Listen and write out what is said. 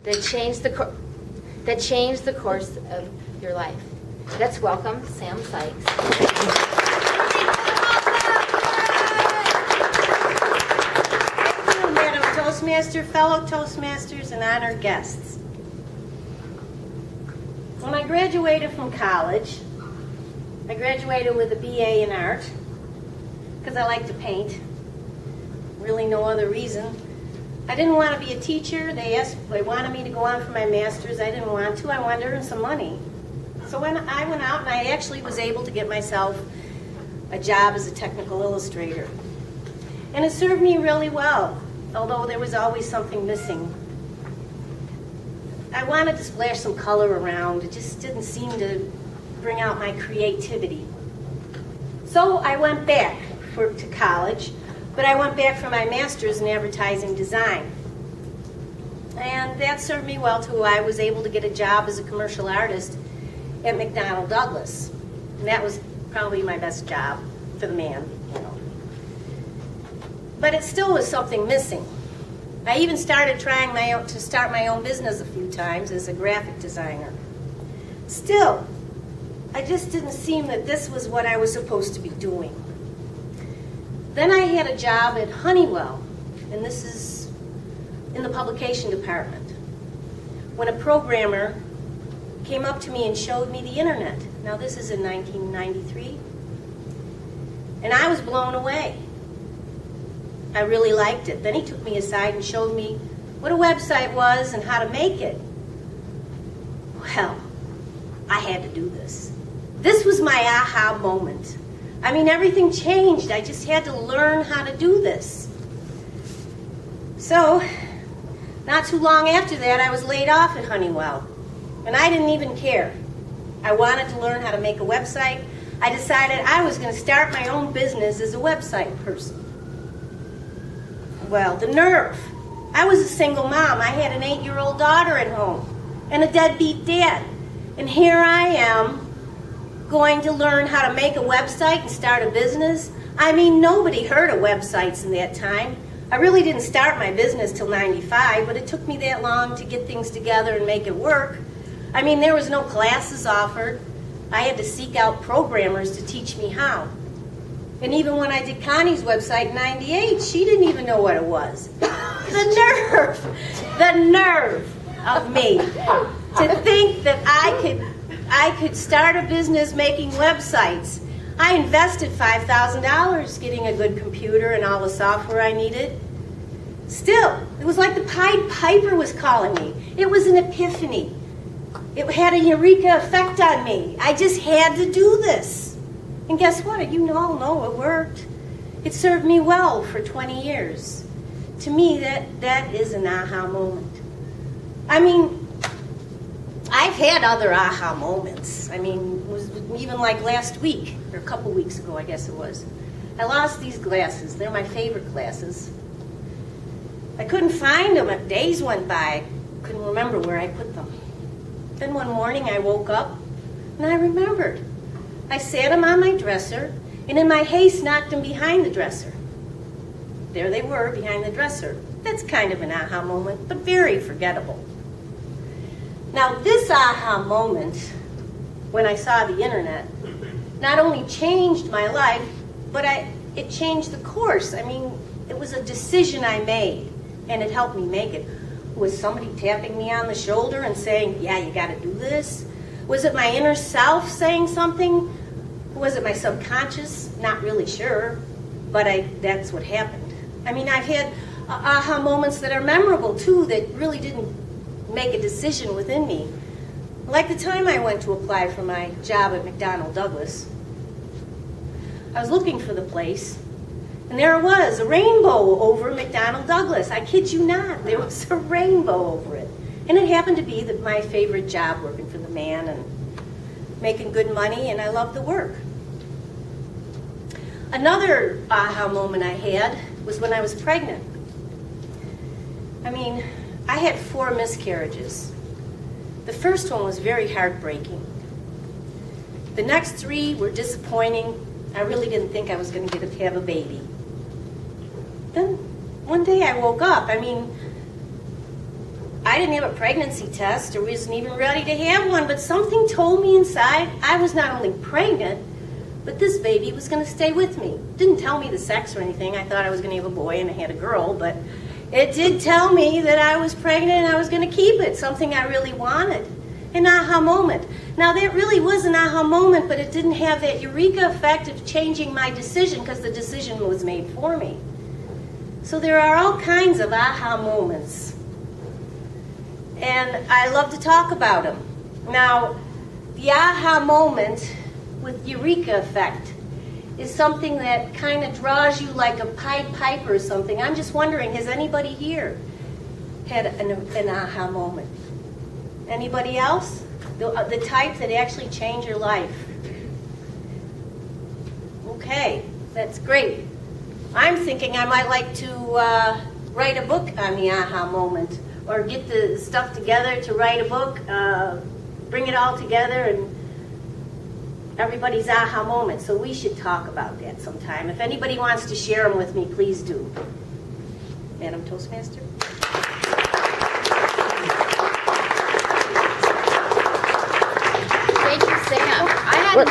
that changed the course of your life. Let's welcome Sam Sykes. Thank you, Madam Toastmaster, fellow Toastmasters, and honored guests. When I graduated from college, I graduated with a BA in art because I like to paint. Really no other reason. I didn't want to be a teacher. They wanted me to go on for my master's. I didn't want to. I wanted to earn some money. So when I went out and I actually was able to get myself a job as a technical illustrator. And it served me really well, although there was always something missing. I wanted to splash some color around. It just didn't seem to bring out my creativity. So I went back to college, but I went back for my master's in advertising design. And that served me well too. I was able to get a job as a commercial artist at McDonnell Douglas. And that was probably my best job for the man, you know. But it still was something missing. I even started trying to start my own business a few times as a graphic designer. Still, I just didn't seem that this was what I was supposed to be doing. Then I had a job at Honeywell, and this is in the publication department, when a programmer came up to me and showed me the internet. Now this is in 1993, and I was blown away. I really liked it. Then he took me aside and showed me what a website was and how to make it. Well, I had to do this. This was my aha moment. I mean, everything changed. I just had to learn how to do this. So, not too long after that, I was laid off at Honeywell. And I didn't even care. I wanted to learn how to make a website. I decided I was going to start my own business as a website person. Well, the nerve. I was a single mom. I had an 8-year-old daughter at home and a deadbeat dad. And here I am going to learn how to make a website and start a business. I mean, nobody heard of websites in that time. I really didn't start my business till 95, but it took me that long to get things together and make it work. I mean, there was no classes offered. I had to seek out programmers to teach me how. And even when I did Connie's website in 98, she didn't even know what it was. The nerve of me to think that I could start a business making websites. I invested $5,000 getting a good computer and all the software I needed. Still, it was like the Pied Piper was calling me. It was an epiphany. It had a Eureka Effect on me. I just had to do this. And guess what? You all know it worked. It served me well for 20 years. To me, that is an aha moment. I mean, I've had other aha moments. I mean, it was even like last week, or a couple weeks ago, I guess it was. I lost these glasses. They're my favorite glasses. I couldn't find them. Days went by. I couldn't remember where I put them. Then one morning I woke up and I remembered. I sat them on my dresser and in my haste knocked them behind the dresser. There they were behind the dresser. That's kind of an aha moment, but very forgettable. Now this aha moment, when I saw the internet, not only changed my life, but it changed the course. I mean, it was a decision I made, and it helped me make it. Was somebody tapping me on the shoulder and saying, yeah, you got to do this? Was it my inner self saying something? Was it my subconscious? Not really sure, but that's what happened. I mean, I've had aha moments that are memorable, too, that really didn't make a decision within me. Like the time I went to apply for my job at McDonnell Douglas. I was looking for the place, and there it was, a rainbow over McDonnell Douglas. I kid you not, there was a rainbow over it. And it happened to be my favorite job, working for the man and making good money, and I loved the work. Another aha moment I had was when I was pregnant. I mean, I had 4 miscarriages. The first one was very heartbreaking. The next 3 were disappointing. I really didn't think I was going to get to have a baby. Then one day I woke up. I mean, I didn't have a pregnancy test or wasn't even ready to have one, but something told me inside I was not only pregnant, but this baby was going to stay with me. Didn't tell me the sex or anything. I thought I was going to have a boy and I had a girl, but it did tell me that I was pregnant and I was going to keep it, something I really wanted. An aha moment. Now that really was an aha moment, but it didn't have that Eureka effect of changing my decision because the decision was made for me. So there are all kinds of aha moments. And I love to talk about them. Now, the aha moment with Eureka Effect is something that kind of draws you like a Pied Piper or something. I'm just wondering, has anybody here had an aha moment? Anybody else? The type that actually change your life. Okay, that's great. I'm thinking I might like to write a book on the aha moment, or get the stuff together to write a book, bring it all together, and everybody's aha moment. So we should talk about that sometime. If anybody wants to share them with me, please do. Madam Toastmaster? Thank you, Sam. I had